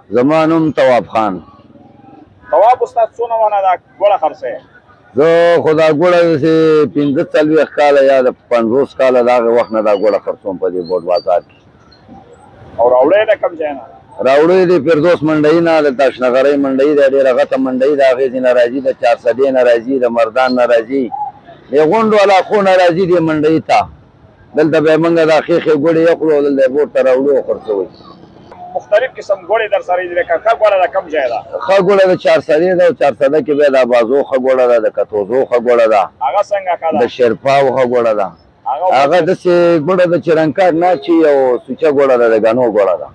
زما نوم تواب خان. تواب استاد څونه ونه دا ګوړه خرڅوې؟ زه خو دا ګوړه داسې ۴۵ کاله یا د ۵۰ کاله د هغې وخت نه دا ګوړه خرڅوم په دې بوټ بازار کې. او راوړی د کوم ځای نه؟ راوړی د فردوس منډۍ نه، د تاشنغرۍ منډۍ ده، ډېره غټه منډۍ د هغې ځینې راځي، د چارسدې نه راځي، د مردان نه راځي، د غونډو علاقو نه راځي دې منډۍ ته. دلته به یې موږ دا ښېښې ګوړې یخلو او دلته یې بوټ ته راوړو او خرڅوئ. مختلف قسم ګوړې در سره دي، لکه ښه ګوړه د کوم ځای ده؟ ښه ګوړه د چارسدې ده، او چارسده کې بیا د ابازو ښه ګوړه ده، د کتوزو ښه ګوړه ده، هغه څنګه ښه ده؟ د شیرپاو ښه ګوړه ده. هغه داسې ګوړه ده چې رنګکار ناچي او سوچه ګوړه ده، د ګنو ګوړه ده.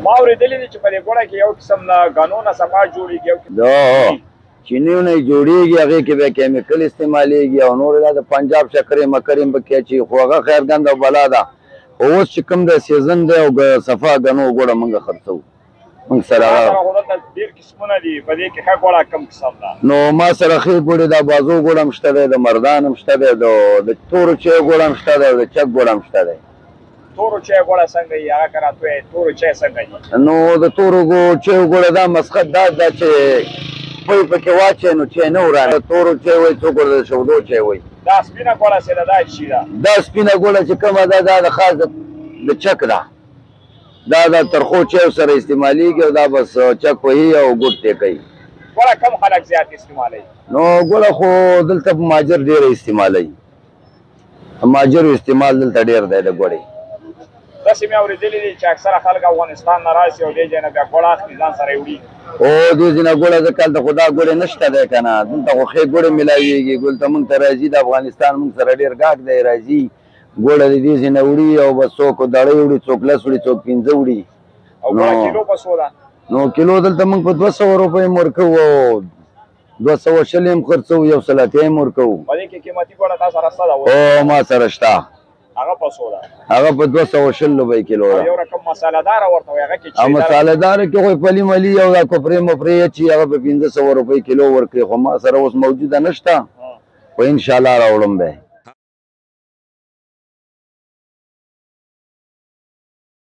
ما اورېدلي دي چې په دې ګوړه کې یو قسم د ګنو نه صفا جوړېږي، یو قسم چینیو نه جوړېږي، هغې کې بیا کیمیکل استعمالېږي او نور دا د پنجاب شکرې مکرې هم پکې اچوي، خو هغه خیر ګند او بلا ده. خو اوس چې کوم د سیزن دی او صفا ګنو ګوړه موږ خرڅوو. موږ سره ډېر قسمونه دي، په دې کې ښه ګوړه کوم قسم ده؟ نو ما سره ښې ګوړې د بازو ګوړه هم شته دی، د مردان هم شته دی، د تورو چای ګوړه هم شته دی، او د چک ګوړه هم شته دی. تورو چای ګوړه څنګه وي؟ هغه که راته ووایې تورو چای څنګه دي؟ نو د تورو چایو ګوړه دا مسخت دا ده چې پوی پکې واچوې نو چای نه ورانه. تورو چای وایي، څوک ورته د شودو چای وایي. دا سپینه ګوړه چې ده دا چی ده؟ دا سپینه ګوړه چې کومه ده دا د خاص د چک ده، دا د ترخو چایو سره استعمالېږي او دا بس چک وهي او ګوټ تی کوي. ګوړه کم خلک زیات استعمالوي؟ نو ګوړه خو دلته په ماجر ډېره استعمالوي، ماجرو استعمال دلته ډېر دی د ګوړې. داسې مې اورېدلي دي چې اکثره خلک افغانستان نه راشي او دې ځای نه بیا ګوړه اخلي ځان سره یې وړي. او دې ځینې ګوړه ځکه هلته خو دا ګوړې نشته دی که نه، دلته خو ښې ګوړې میلاوېږي. دلته موږ ته راځي، د افغانستان موږ سره ډېر ګاډ دی راځي، ګوړه د دې ځای نه وړي او بس څوک دړۍ وړي، څوک 10 وړي، څوک 15 وړي. او ګوړه کیلو په څو ده؟ نو کیلو دلته موږ په 200 روپۍ هم ورکوو، او 220 هم خرڅوو، 130 هم ورکوو. په دې کې قیمتي ګوړه تا سره شته ده؟ او ما سره شته. هغه په څو ده؟ هغه په 220 روپۍ کیلو ده. یو رقم مساله‌داره ورته وایي، هغه کې او مساله‌داره کې خو پلي ملي او دا کفرې مفرې اچي، هغه په 1500 روپۍ کیلو ورکوي. خو ما سره اوس موجوده نشته، خو انشاءالله راوړم به.